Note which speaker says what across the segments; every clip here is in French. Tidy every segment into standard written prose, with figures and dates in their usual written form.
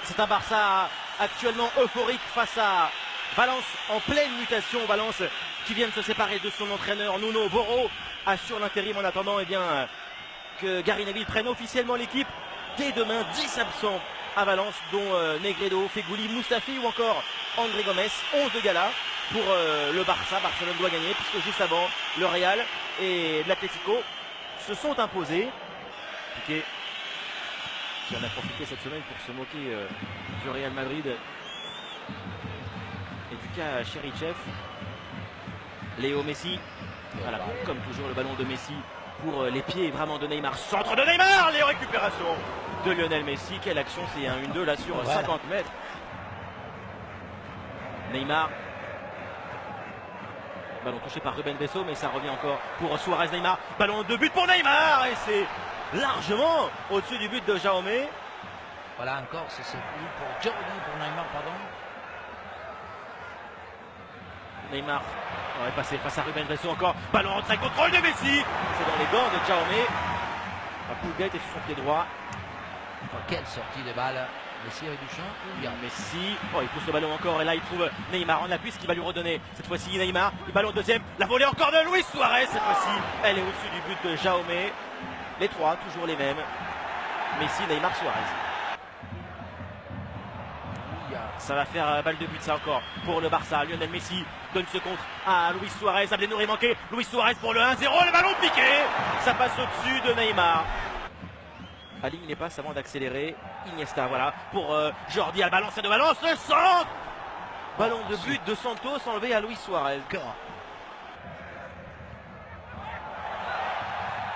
Speaker 1: C'est un Barça actuellement euphorique face à Valence en pleine mutation. Valence qui vient de se séparer de son entraîneur Nuno Boro assure l'intérim en attendant que Gary Neville prenne officiellement l'équipe. Dès demain, 10 absents à Valence, dont Negredo, Fegouli, Mustafi ou encore André Gomes. 11 de gala pour le Barça. Barcelone doit gagner puisque juste avant, le Real et l'Atlético se sont imposés. Piqué qui en a profité cette semaine pour se moquer du Real Madrid et du cas Cherichev. Léo Messi, voilà, comme toujours le ballon de Messi pour les pieds vraiment de Neymar. Centre de Neymar, les récupérations de Lionel Messi. Quelle action, c'est un 1-2 là sur 50 mètres. Neymar. Ballon touché par Ruben Vesso, mais ça revient encore pour Suarez. Neymar, ballon de but pour Neymar et c'est largement au-dessus du but de Jaume.
Speaker 2: Voilà encore, c'est celui pour Jordi, pour Neymar, pardon.
Speaker 1: Neymar aurait passé face à Ruben Vesso encore. Ballon en très contrôle de Messi. C'est dans les gants de Jaume. Poulgate est sur son pied droit.
Speaker 2: Oh, quelle sortie de balle. Messi avec du champ.
Speaker 1: Messi, oh, il pousse le ballon encore et là il trouve Neymar en appui, ce qui va lui redonner cette fois-ci Neymar. Le ballon deuxième, la volée encore de Luis Suarez. Cette fois-ci, elle est au-dessus du but de Jaume. Les trois, toujours les mêmes. Messi, Neymar, Suarez. Ça va faire balle de but, ça encore pour le Barça. Lionel Messi donne ce contre à Luis Suarez. Abdenour est manqué. Luis Suarez pour le 1-0. Le ballon piqué. Ça passe au-dessus de Neymar. Aligne les passes avant d'accélérer. Iniesta, voilà, pour Jordi à Valence, de Valence, le centre. Ballon de but de Santos enlevé à Luis Suarez.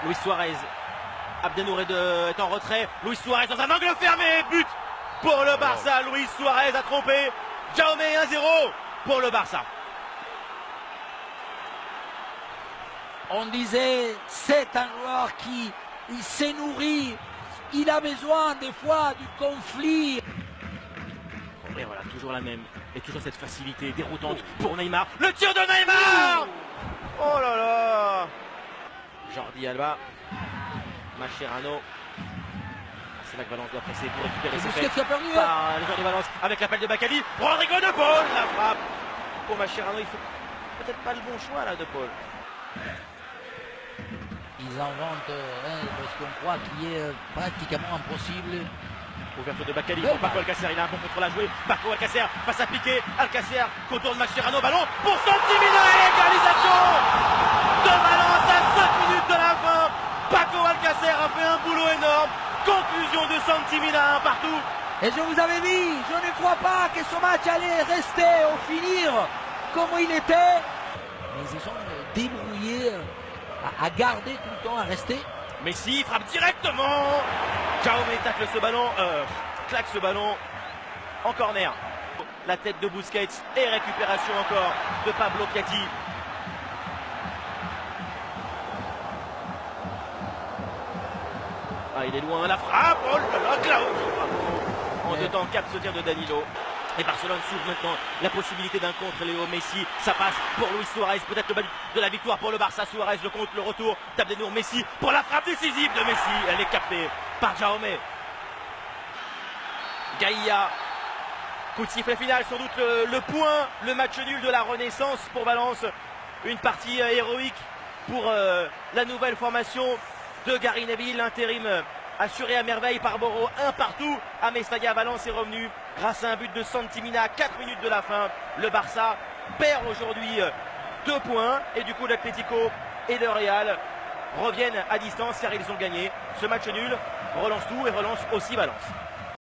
Speaker 1: Luis Suarez. Abdenour est en retrait. Luis Suarez dans un angle fermé. But pour le Barça. Luis Suarez a trompé. Jaume 1-0 pour le Barça.
Speaker 2: On disait, c'est un joueur qui s'est nourri. Il a besoin des fois du conflit.
Speaker 1: Et voilà, toujours la même. Et toujours cette facilité déroutante pour Neymar. Le tir de Neymar. Oh là là. Jordi Alba. Mascherano. C'est là que Valence doit presser pour récupérer ses faits par les joueurs de Valence avec l'appel de Bakali. Rodrigo de Paul, la frappe. Pour Mascherano, il fait peut-être pas le bon choix là de Paul.
Speaker 2: Ils inventent parce qu'on croit qu'il est pratiquement impossible.
Speaker 1: Ouverture de Bakali pour Paco Alcacer, il a un bon contrôle à jouer. Paco Alcacer face à Piqué. Alcacer contourne Mascherano, ballon pour Santimina et égalisation de Valence à 5 minutes de la fin. Paco Alcacer a fait un boulot énorme. Conclusion de Santimina, un partout.
Speaker 2: Et je vous avais dit, je ne crois pas que ce match allait rester au finir comme il était. Mais ils se sont débrouillés à garder tout le temps, à rester.
Speaker 1: Messi frappe directement. Jaume tacle ce ballon, claque ce ballon en corner. La tête de Busquets et récupération encore de Pablo Piatti. Ah, il est loin, la frappe. Oh là là, Claudio. En 2 temps 4 ce tir de Danilo. Et Barcelone s'ouvre maintenant la possibilité d'un contre. Léo Messi, ça passe pour Luis Suarez, peut-être le bal de la victoire pour le Barça. Suarez, le contre, le retour d'Abdenour. Messi pour la frappe décisive de Messi. Elle est captée par Jaume. Gaïa, coup de sifflet final, sans doute le point, le match nul de la renaissance pour Valence. Une partie héroïque pour la nouvelle formation de Gary Neville. L'intérim assuré à merveille par Boro, un partout à Mestalla. Valence est revenu grâce à un but de Santimina à 4 minutes de la fin. Le Barça perd aujourd'hui 2 points et du coup l'Atlético et le Real reviennent à distance car ils ont gagné. Ce match nul relance tout et relance aussi Valence.